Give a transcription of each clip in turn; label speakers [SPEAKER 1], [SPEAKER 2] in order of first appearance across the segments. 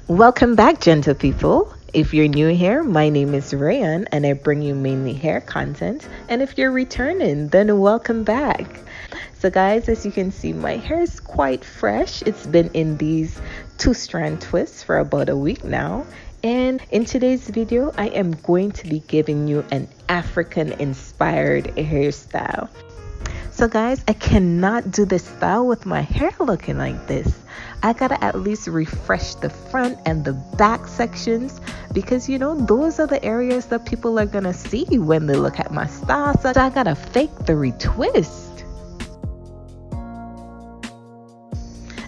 [SPEAKER 1] Welcome back, gentle people. If you're new here, my name is Rayan and I bring you mainly hair content. And if you're returning, then welcome back. So, guys, as you can see, my hair is quite fresh. It's been in these two-strand twists for about a week now. And in today's video, I am going to be giving you an African-inspired hairstyle. So guys, I cannot do this style with my hair looking like this. I gotta at least refresh the front and the back sections because those are the areas that people are gonna see when they look at my style. So I gotta fake the retwist.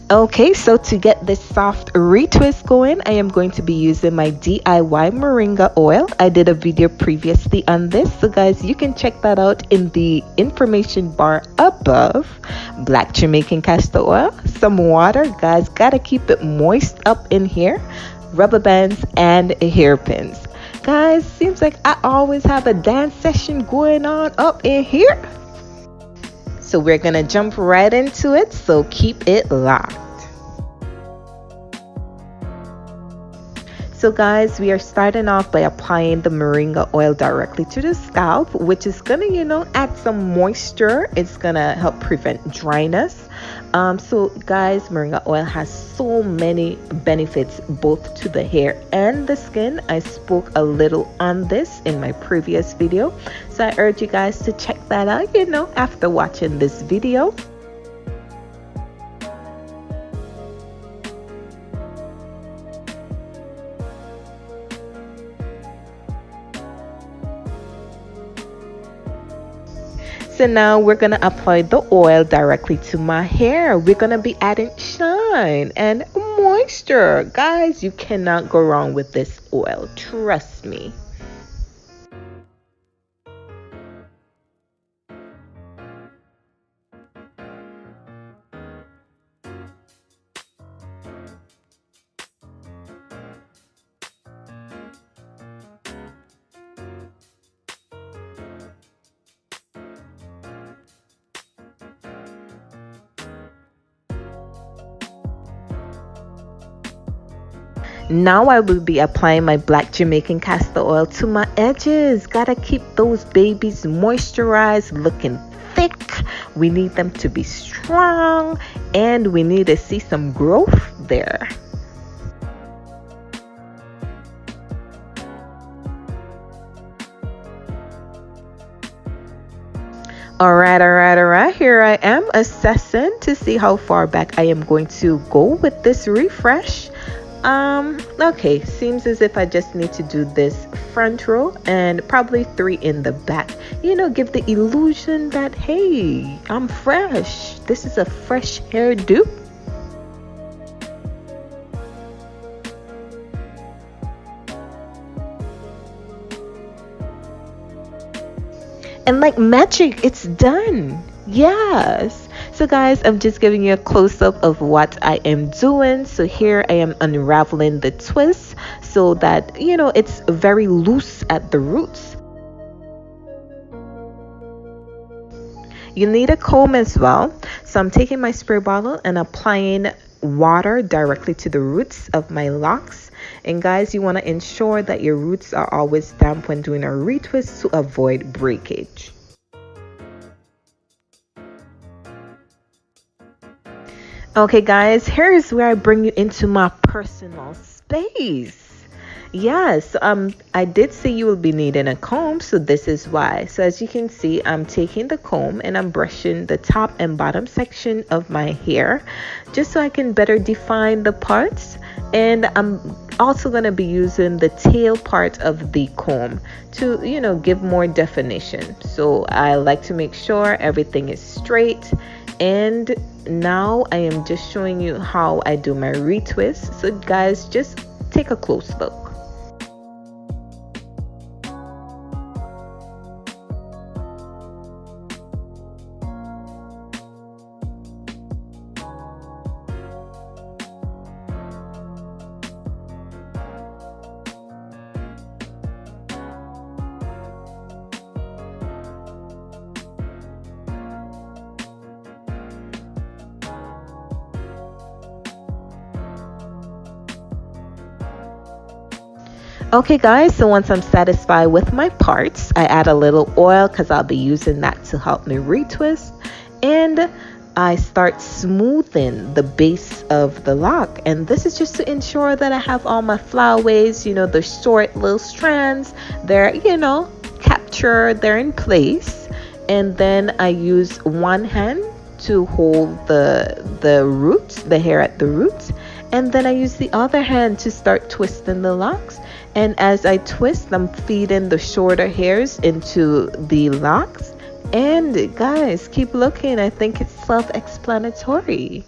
[SPEAKER 1] Okay, so to get this soft retwist going, I am going to be using my DIY moringa oil. I did a video previously on this, so guys, you can check that out in the information bar above. Black Jamaican castor oil, some water, guys, gotta keep it moist up in here, rubber bands and hairpins. Guys, seems like I always have a dance session going on up in here. So we're gonna jump right into it, so keep it locked. So guys, we are starting off by applying the moringa oil directly to the scalp, which is gonna, add some moisture. It's gonna help prevent dryness. So guys, moringa oil has so many benefits both to the hair and the skin. I spoke a little on this in my previous video, so I urge you guys to check that out, after watching this video. So now we're going to apply the oil directly to my hair. We're going to be adding shine and moisture. Guys, you cannot go wrong with this oil. Trust me. Now I will be applying my black Jamaican castor oil to my edges. Gotta keep those babies moisturized, looking thick. We need them to be strong and we need to see some growth there. All right. Here I am assessing to see how far back I am going to go with this refresh. Okay, seems as if I just need to do this front row and probably 3 in the back. Give the illusion that, hey, I'm fresh. This is a fresh hairdo. And like magic, it's done. Yes. So guys, I'm just giving you a close-up of what I am doing. So here I am unraveling the twist so that it's very loose at the roots. You need a comb as well. So I'm taking my spray bottle and applying water directly to the roots of my locks. And guys, you want to ensure that your roots are always damp when doing a retwist to avoid breakage. Okay guys, here's where I bring you into my personal space. Yes, I did say you will be needing a comb, so this is why. So as you can see, I'm taking the comb and I'm brushing the top and bottom section of my hair just so I can better define the parts. And I'm also going to be using the tail part of the comb to give more definition. So I like to make sure everything is straight. And now I am just showing you how I do my retwist. So guys, just take a close look. Okay guys, so once I'm satisfied with my parts, I add a little oil because I'll be using that to help me retwist, and I start smoothing the base of the lock. And this is just to ensure that I have all my flyaways, the short little strands, they're, captured, they're in place. And then I use one hand to hold the roots, the hair at the roots, and then I use the other hand to start twisting the locks. And as I twist, I'm feeding the shorter hairs into the locks. And guys, keep looking. I think it's self-explanatory.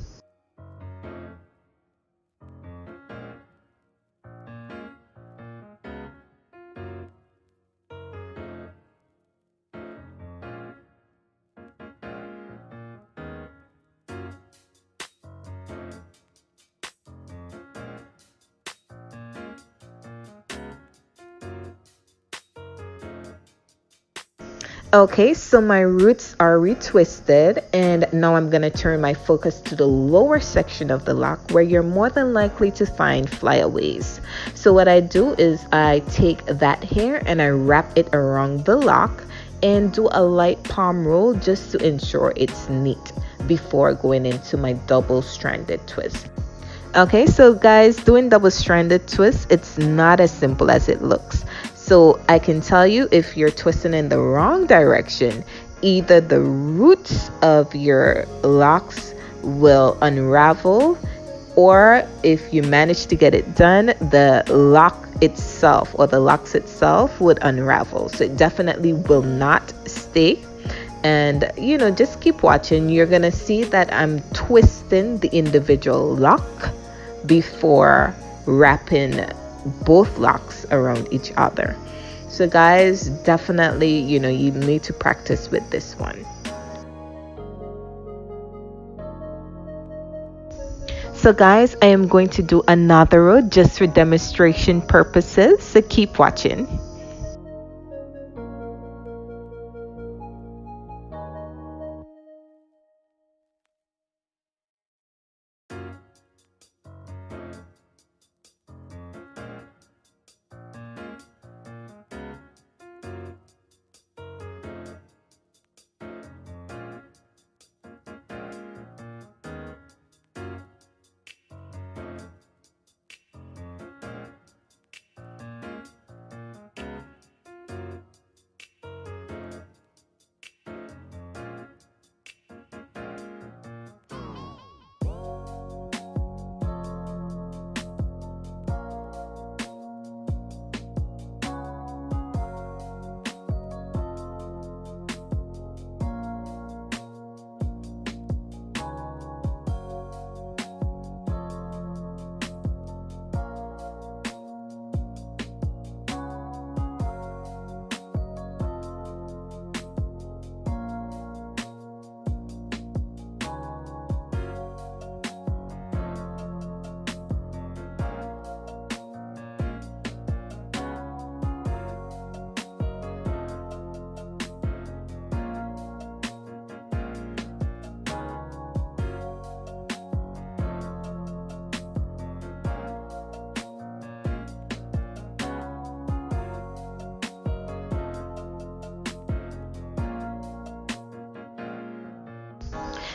[SPEAKER 1] Okay, so my roots are retwisted, and now I'm going to turn my focus to the lower section of the lock where you're more than likely to find flyaways. So what I do is I take that hair and I wrap it around the lock and do a light palm roll just to ensure it's neat before going into my double stranded twist. Okay, so guys, doing double stranded twists, it's not as simple as it looks. So I can tell you, if you're twisting in the wrong direction, either the roots of your locks will unravel, or if you manage to get it done, the lock itself or the locks itself would unravel. So it definitely will not stay. And just keep watching. You're gonna see that I'm twisting the individual lock before wrapping both locks around each other. So guys, definitely you need to practice with this one. So guys, I am going to do another row just for demonstration purposes, so keep watching.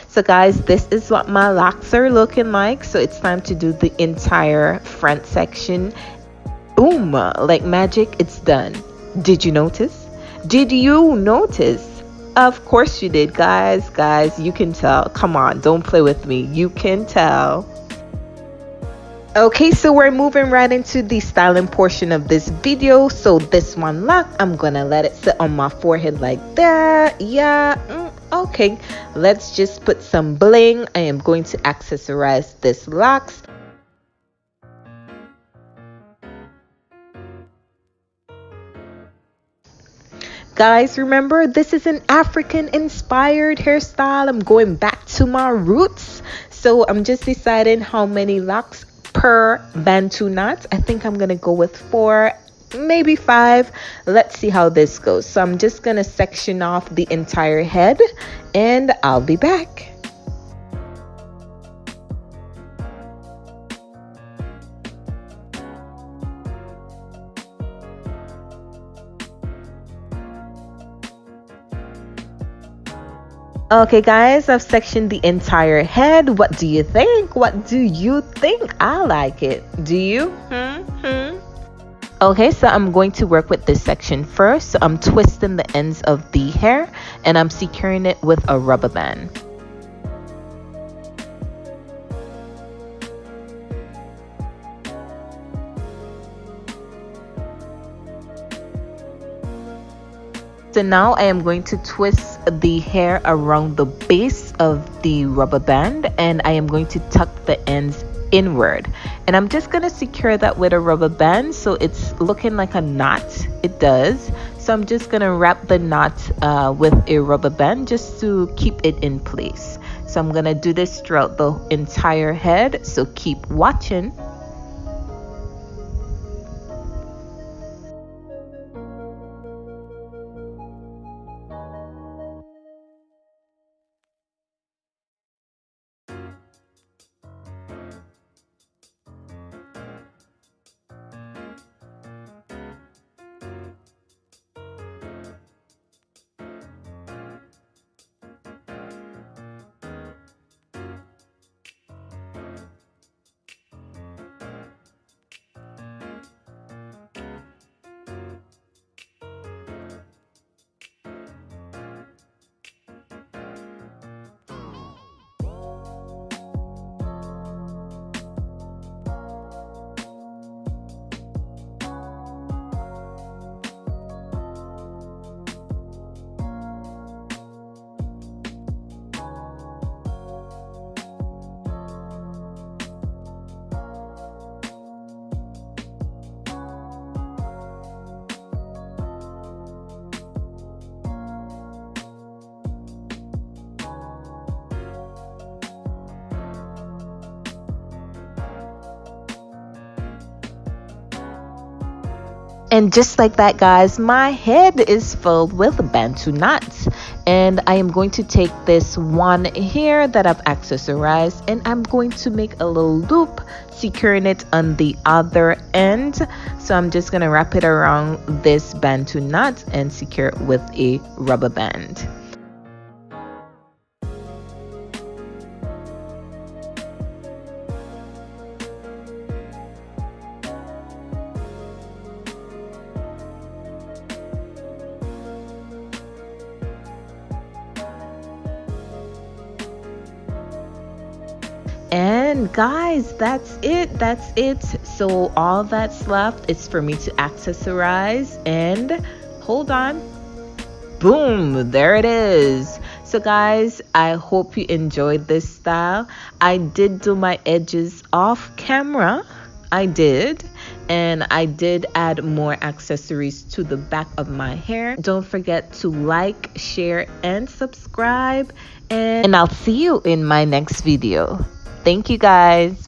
[SPEAKER 1] So guys, this is what my locks are looking like. So it's time to do the entire front section. Boom, like magic, it's done. Did you notice? Did you notice? Of course you did, guys. Guys, you can tell. Come on, don't play with me. You can tell. Okay, so we're moving right into the styling portion of this video. So this one lock, I'm gonna let it sit on my forehead like that. Yeah, okay. Let's just put some bling. I am going to accessorize this locks. Guys, remember, this is an African inspired hairstyle. I'm going back to my roots. So I'm just deciding how many locks per Bantu knot. I think I'm gonna go with 4, maybe 5. Let's see how this goes. So I'm just gonna section off the entire head and I'll be back. Okay, guys, I've sectioned the entire head. What do you think? What do you think? I like it. Do you? Okay, so I'm going to work with this section first. So I'm twisting the ends of the hair and I'm securing it with a rubber band. So now I am going to twist the hair around the base of the rubber band and I am going to tuck the ends inward. And I'm just going to secure that with a rubber band so it's looking like a knot. It does. So I'm just going to wrap the knot with a rubber band just to keep it in place. So I'm going to do this throughout the entire head. So keep watching. And just like that, guys, my head is filled with Bantu knots. And I am going to take this one here that I've accessorized and I'm going to make a little loop, securing it on the other end. So I'm just going to wrap it around this Bantu knot and secure it with a rubber band. And guys, that's it. So all that's left is for me to accessorize and hold on, boom, there it is. So guys, I hope you enjoyed this style. I did do my edges off camera, I did, and I did add more accessories to the back of my hair. Don't forget to like, share, and subscribe, and I'll see you in my next video. Thank you, guys.